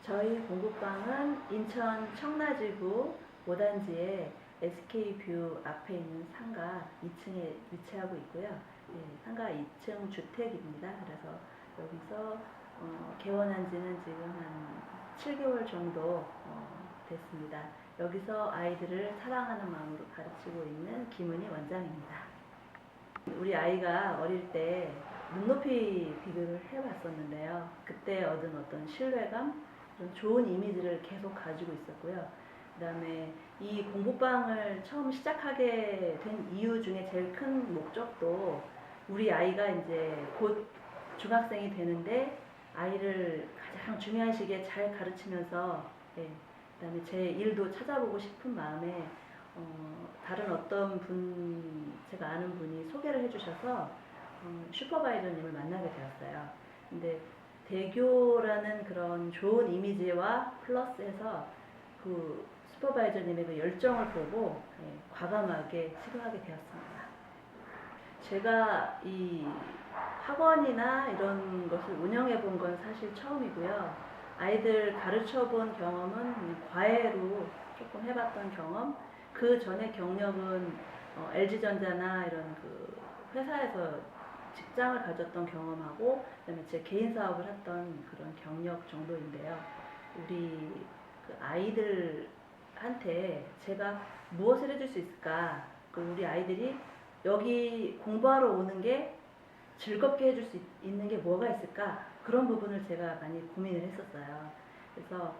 저희 공부방은 인천 청라지구 5단지에 SK뷰 앞에 있는 상가 2층에 위치하고 있고요. 상가 2층 주택입니다. 그래서 여기서 개원한 지는 지금 한 7개월 정도 됐습니다. 여기서 아이들을 사랑하는 마음으로 가르치고 있는 김은희 원장입니다. 우리 아이가 어릴 때 눈높이 비교를 해봤었는데요. 그때 얻은 어떤 신뢰감, 좋은 이미지를 계속 가지고 있었고요. 그 다음에 이 공부방을 처음 시작하게 된 이유 중에 제일 큰 목적도 우리 아이가 이제 곧 중학생이 되는데 아이를 가장 중요한 시기에 잘 가르치면서 그 다음에 제 일도 찾아보고 싶은 마음에 다른 어떤 제가 아는 분이 소개를 해주셔서 슈퍼바이저님을 만나게 되었어요. 근데 대교라는 그런 좋은 이미지와 플러스해서 그 슈퍼바이저님의 그 열정을 보고 과감하게 시도하게 되었습니다. 제가 이 학원이나 이런 것을 운영해 본 건 사실 처음이고요. 아이들 가르쳐 본 경험은 과외로 조금 해봤던 경험, 그 전에 경력은 LG전자나 이런 그 회사에서 직장을 가졌던 경험하고 그다음에 제 개인 사업을 했던 그런 경력 정도인데요. 우리 그 아이들한테 제가 무엇을 해줄 수 있을까? 우리 아이들이 여기 공부하러 오는 게 즐겁게 해줄 수 있는 게 뭐가 있을까? 그런 부분을 제가 많이 고민을 했었어요. 그래서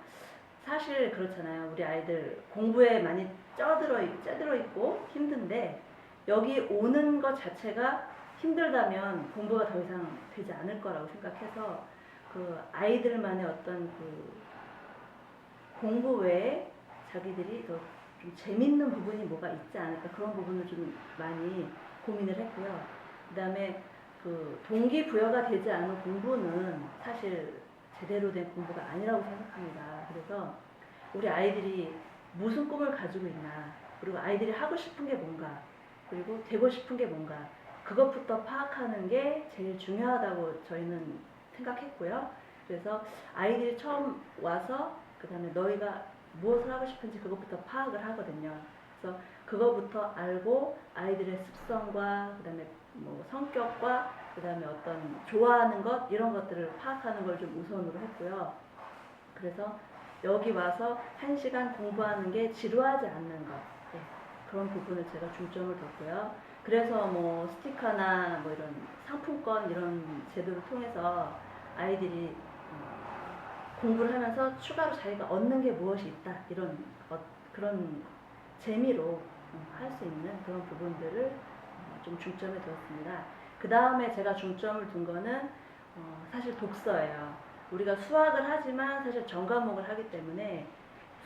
사실 그렇잖아요. 우리 아이들 공부에 많이 쩌들어 있고 힘든데 여기 오는 것 자체가 힘들다면 공부가 더 이상 되지 않을 거라고 생각해서 그 아이들만의 어떤 그 공부 외에 자기들이 더 좀 재밌는 부분이 뭐가 있지 않을까, 그런 부분을 좀 많이 고민을 했고요. 그 다음에 그 동기부여가 되지 않은 공부는 사실 제대로 된 공부가 아니라고 생각합니다. 그래서 우리 아이들이 무슨 꿈을 가지고 있나, 그리고 아이들이 하고 싶은 게 뭔가, 그리고 되고 싶은 게 뭔가, 그것부터 파악하는 게 제일 중요하다고 저희는 생각했고요. 그래서 아이들이 처음 와서 그 다음에 너희가 무엇을 하고 싶은지 그것부터 파악을 하거든요. 그래서 그것부터 알고 아이들의 습성과 그 다음에 뭐 성격과 그 다음에 어떤 좋아하는 것, 이런 것들을 파악하는 걸 좀 우선으로 했고요. 그래서 여기 와서 1시간 공부하는 게 지루하지 않는 것, 그런 부분을 제가 중점을 뒀고요. 그래서 뭐 스티커나 뭐 이런 상품권 이런 제도를 통해서 아이들이 공부를 하면서 추가로 자기가 얻는 게 무엇이 있다, 이런 그런 재미로 할 수 있는 그런 부분들을 좀 중점에 두었습니다. 그 다음에 제가 중점을 둔 거는 사실 독서예요. 우리가 수학을 하지만 사실 전과목을 하기 때문에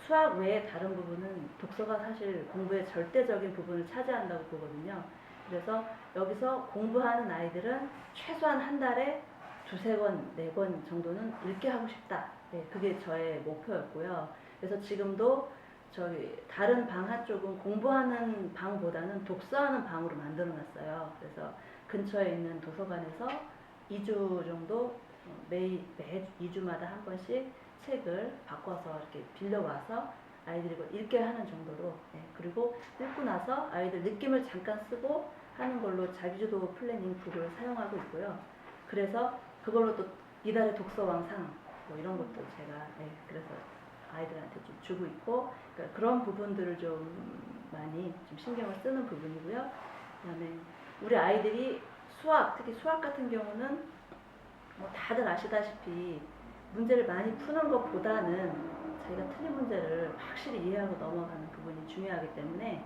수학 외에 다른 부분은 독서가 사실 공부의 절대적인 부분을 차지한다고 보거든요. 그래서 여기서 공부하는 아이들은 최소한 한 달에 두세 권, 네 권 정도는 읽게 하고 싶다. 그게 저의 목표였고요. 그래서 지금도 저희 다른 방 한쪽은 공부하는 방보다는 독서하는 방으로 만들어 놨어요. 그래서 근처에 있는 도서관에서 2주 정도 매 2주마다 한 번씩 책을 바꿔서 이렇게 빌려와서 아이들이 읽게 하는 정도로, 그리고 읽고 나서 아이들 느낌을 잠깐 쓰고 하는 걸로 자기주도 플래닝 북을 사용하고 있고요. 그래서 그걸로 또 이달의 독서왕상 뭐 이런 것도 제가 그래서 아이들한테 좀 주고 있고, 그러니까 그런 부분들을 좀 많이 좀 신경을 쓰는 부분이고요. 그다음에 우리 아이들이 수학, 특히 수학 같은 경우는 뭐 다들 아시다시피 문제를 많이 푸는 것보다는 자기가 틀린 문제를 확실히 이해하고 넘어가는 부분이 중요하기 때문에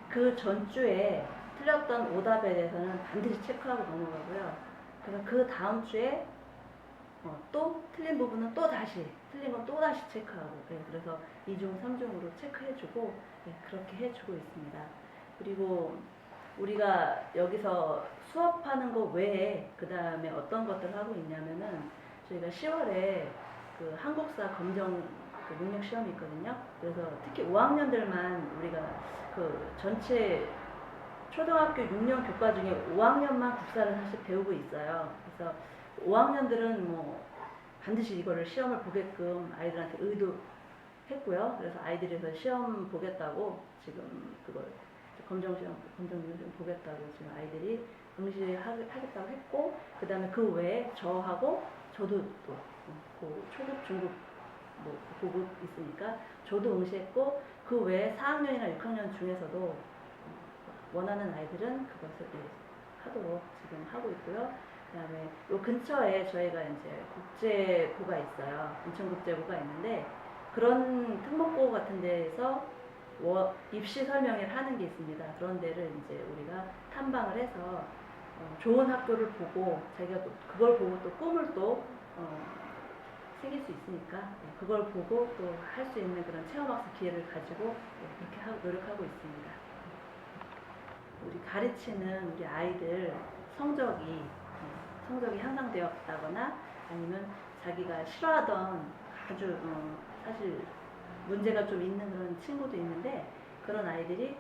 그 전주에 틀렸던 오답에 대해서는 반드시 체크하고 넘어가고요. 그래서 그 다음 주에 또 틀린 부분은 또 다시, 틀린 건 또 다시 체크하고, 그래서 2중, 3중으로 체크해주고, 그렇게 해주고 있습니다. 그리고 우리가 여기서 수업하는 거 외에 그 다음에 어떤 것들을 하고 있냐면은 저희가 10월에 그 한국사 검정 그 능력 시험이 있거든요. 그래서 특히 5학년들만 우리가 그 전체 초등학교 6년 교과 중에 5학년만 국사를 사실 배우고 있어요. 그래서 5학년들은 뭐 반드시 이거를 시험을 보게끔 아이들한테 의도했고요. 그래서 아이들에서 시험 보겠다고 지금 그걸 검정시험 보겠다고 지금 아이들이 응시하겠다고 했고, 그 다음에 그 외에 저하고 저도 또 초급, 중급, 뭐 고급 있으니까 저도 응시했고, 그 외에 4학년이나 6학년 중에서도 원하는 아이들은 그것을 하도록 지금 하고 있고요. 그 다음에 요 근처에 저희가 이제 국제고가 있어요. 인천국제고가 있는데, 그런 특목고 같은 데에서 입시 설명회를 하는 게 있습니다. 그런 데를 이제 우리가 탐방을 해서 좋은 학교를 보고, 자기가 그걸 보고 또 꿈을 또 생길 수 있으니까 그걸 보고 또 할 수 있는 그런 체험학습 기회를 가지고 그렇게 노력하고 있습니다. 우리 가르치는 우리 아이들 성적이 향상되었다거나 아니면 자기가 싫어하던 아주 사실 문제가 좀 있는 그런 친구도 있는데, 그런 아이들이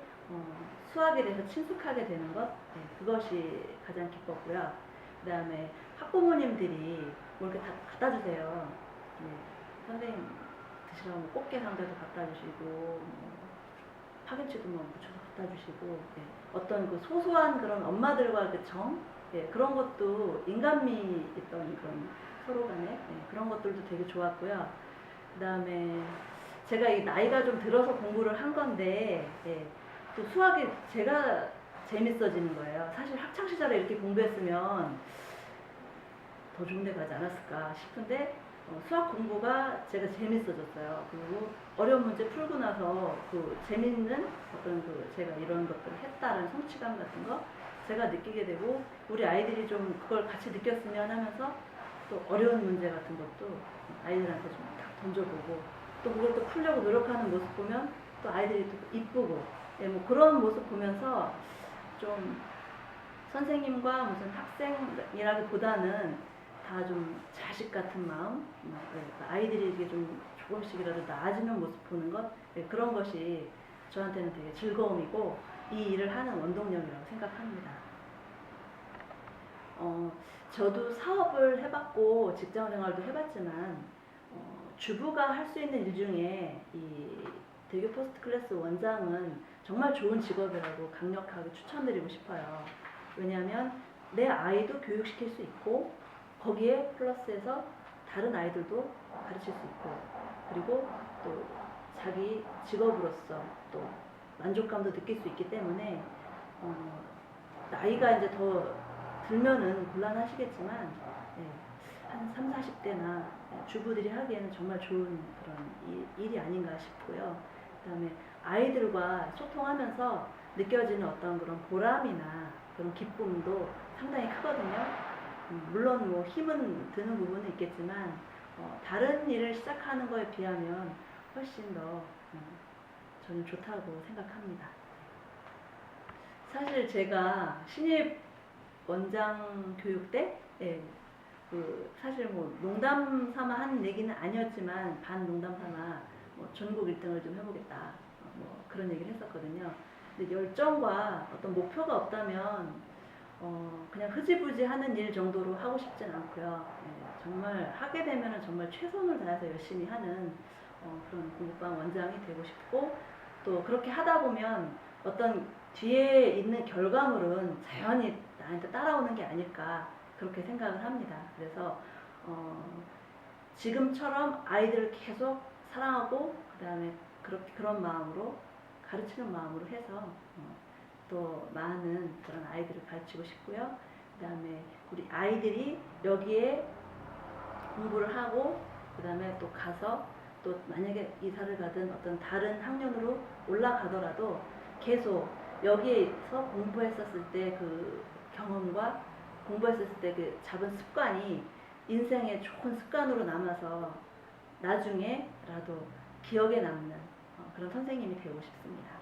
수학에 대해서 친숙하게 되는 것, 그것이 가장 기뻤고요. 그 다음에 학부모님들이 뭐 이렇게 다 갖다 주세요. 선생님 드시라고 뭐 꽃게 상자도 갖다 주시고, 파김치도 뭐 묻혀서 갖다 주시고, 어떤 그 소소한 그런 엄마들과 그 정, 그런 것도 인간미 있던 그런 서로 간에 그런 것들도 되게 좋았고요. 그 다음에 제가 이 나이가 좀 들어서 공부를 한 건데, 또 수학이 제가 재밌어지는 거예요. 사실 학창 시절에 이렇게 공부했으면 더 좋은 데 가지 않았을까 싶은데, 수학 공부가 제가 재밌어졌어요. 그리고 어려운 문제 풀고 나서 그 재밌는 어떤 제가 이런 것들을 했다는 성취감 같은 거 제가 느끼게 되고, 우리 아이들이 좀 그걸 같이 느꼈으면 하면서 또 어려운 문제 같은 것도 아이들한테 좀 딱 던져보고, 또 그걸 또 풀려고 노력하는 모습 보면 또 아이들이 또 이쁘고, 뭐 그런 모습 보면서 좀 선생님과 무슨 학생이라기보다는 다 좀 자식 같은 마음, 아이들에게 좀 조금씩이라도 나아지는 모습 보는 것, 그런 것이 저한테는 되게 즐거움이고 이 일을 하는 원동력이라고 생각합니다. 저도 사업을 해봤고 직장 생활도 해봤지만 주부가 할 수 있는 일 중에 이 대교 퍼스트 클래스 원장은 정말 좋은 직업이라고 강력하게 추천드리고 싶어요. 왜냐하면 내 아이도 교육시킬 수 있고, 거기에 플러스해서 다른 아이들도 가르칠 수 있고, 그리고 또 자기 직업으로서 또 만족감도 느낄 수 있기 때문에, 나이가 이제 더 들면은 곤란하시겠지만, 한 3, 40대나 주부들이 하기에는 정말 좋은 그런 일이 아닌가 싶고요. 그 다음에 아이들과 소통하면서 느껴지는 어떤 그런 보람이나 그런 기쁨도 상당히 크거든요. 물론 뭐 힘은 드는 부분은 있겠지만, 다른 일을 시작하는 거에 비하면 훨씬 더 저는 좋다고 생각합니다. 사실 제가 신입 원장 교육 때, 사실 뭐 농담 삼아 한 얘기는 아니었지만 반 농담 삼아 뭐 전국 1등을 좀 해보겠다, 뭐 그런 얘기를 했었거든요. 근데 열정과 어떤 목표가 없다면 그냥 흐지부지 하는 일 정도로 하고 싶진 않고요. 정말 하게 되면은 정말 최선을 다해서 열심히 하는 그런 공부방 원장이 되고 싶고, 또 그렇게 하다 보면 어떤 뒤에 있는 결과물은 자연히 나한테 따라오는 게 아닐까, 그렇게 생각을 합니다. 그래서 지금처럼 아이들을 계속 사랑하고, 그 다음에 그런 마음으로 가르치는 마음으로 해서 또 많은 그런 아이들을 가르치고 싶고요. 그 다음에 우리 아이들이 여기에 공부를 하고, 그 다음에 또 가서 또 만약에 이사를 가든 어떤 다른 학년으로 올라가더라도 계속 여기에서 공부했었을 때 그 경험과 공부했었을 때 그 잡은 습관이 인생의 좋은 습관으로 남아서 나중에라도 기억에 남는 그런 선생님이 되고 싶습니다.